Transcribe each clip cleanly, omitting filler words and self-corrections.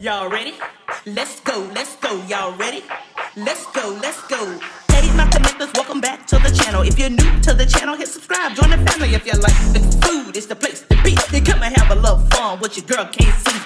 Y'all ready? Let's go, y'all ready? Let's go. Hey, my connectors, welcome back to the channel. If you're new to the channel, hit subscribe, join the family. If you like the food, it's the place to be. You come and have a little fun, what your girl can't see.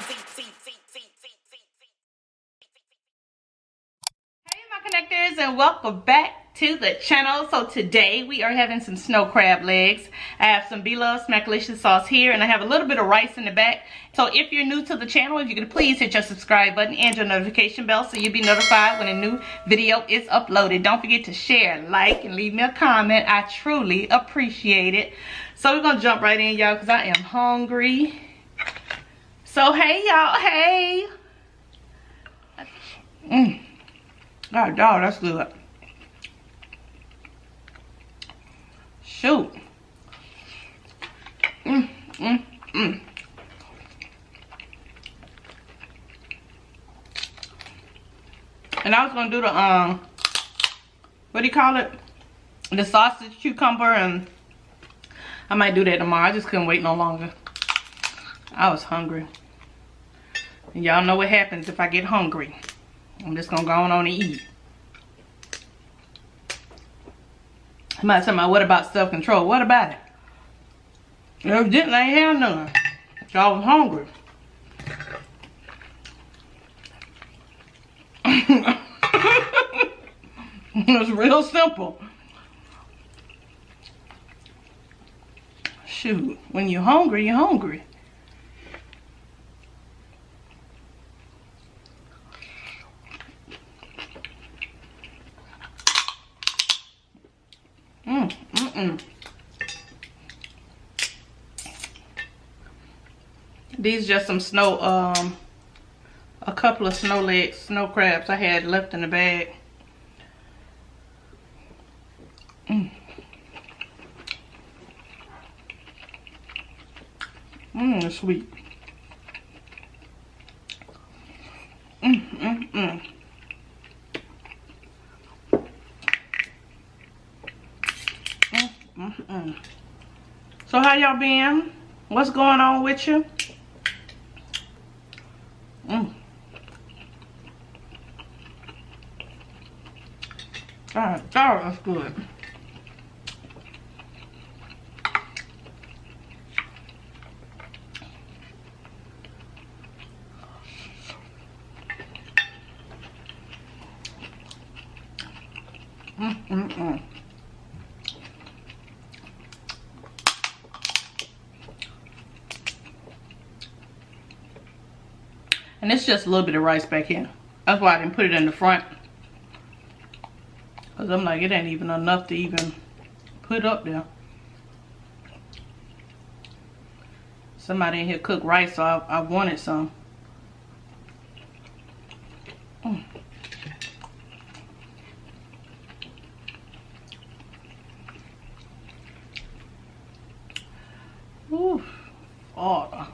Hey, my connectors, and welcome back to the channel. So today we are having some snow crab legs. I have some Bloves Smackalicious sauce here, and I have a little bit of rice in the back. So if you're new to the channel, if you could please hit your subscribe button and your notification bell so you'll be notified when a new video is uploaded. Don't forget to share, like, and leave me a comment. I truly appreciate it. So we're gonna jump right in, y'all, because I am hungry. So hey, y'all, hey. Oh, dog, that's good. Shoot. And I was gonna do the what do you call it? The sausage cucumber, and I might do that tomorrow. I just couldn't wait no longer. I was hungry. And y'all know what happens if I get hungry. I'm just gonna go on and eat. You might say, what about self-control? What about it? Evidently, I ain't had none. So I was hungry. It's real simple. Shoot, when you're hungry, you're hungry. These just some snow, a couple of snow crabs I had left in the bag. It's sweet. So how y'all been? What's going on with you? God, that's good. And it's just a little bit of rice back here. That's why I didn't put it in the front. Because I'm like, it ain't even enough to even put up there. Somebody in here cooked rice, so I wanted some. Ooh, oh.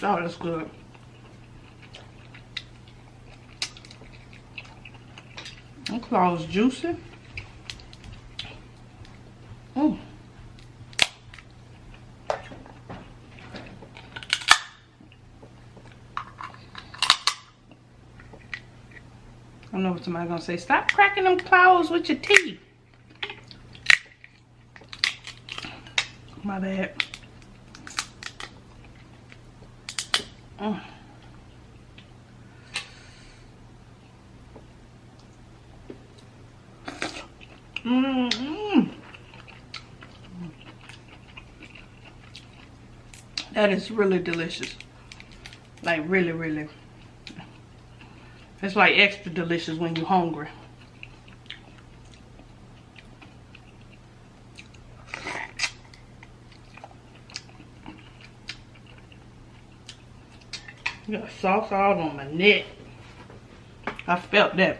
Oh, that's good. That claw's juicy. I know what somebody's gonna say. Stop cracking them claws with your teeth. My bad. That is really delicious. Like really, really. It's like extra delicious when you're hungry. You got sauce all on my neck. I felt that.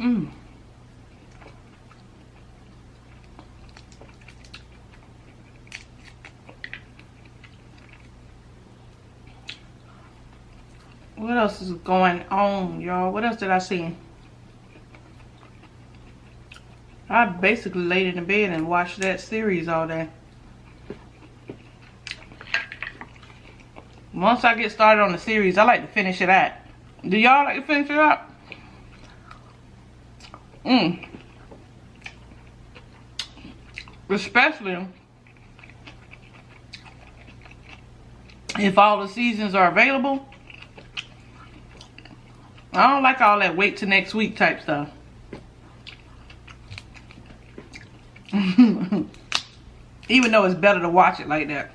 What else is going on, y'all? What else did I see? I basically laid in the bed and watched that series all day. Once I get started on the series, I like to finish it out. Do y'all like to finish it out? Especially if all the seasons are available. I don't like all that wait till next week type stuff. Even though it's better to watch it like that.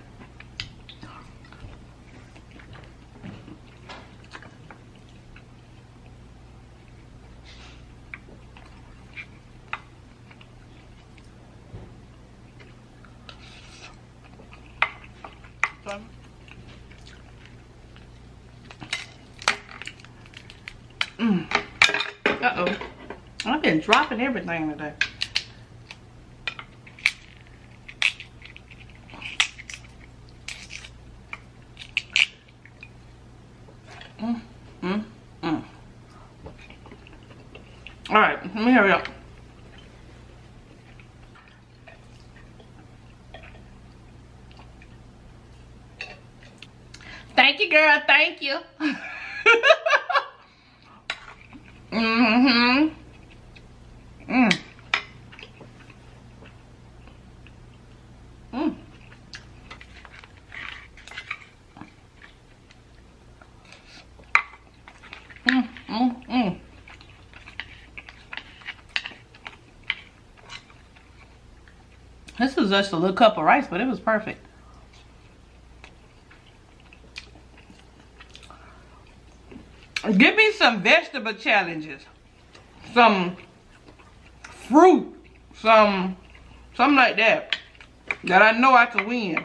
Uh-oh. I've been dropping everything today. Alright, let me hurry up. Thank you, girl. Thank you. This was just a little cup of rice, but it was perfect. Give me some vegetable challenges. Some fruit. Something like that. That I know I can win.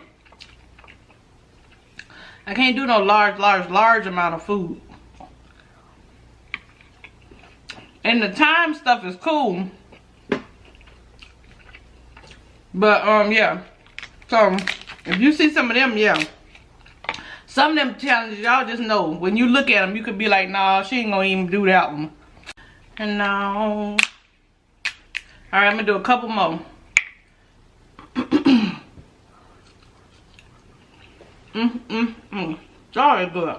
I can't do no large amount of food. And the time stuff is cool. But, yeah. So, if you see some of them, yeah. Some of them challenges, y'all just know. When you look at them, you could be like, nah, she ain't gonna even do that one. And now... Alright, I'm gonna do a couple more. Sorry, good.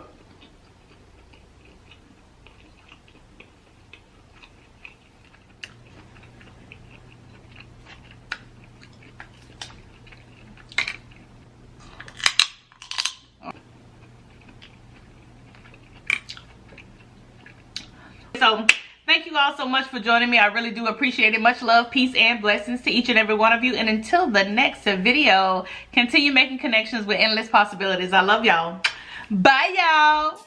So, thank you all so much for joining me. I really do appreciate it. Much love, peace, and blessings to each and every one of you. And until the next video, continue making connections with endless possibilities. I love y'all. Bye, y'all.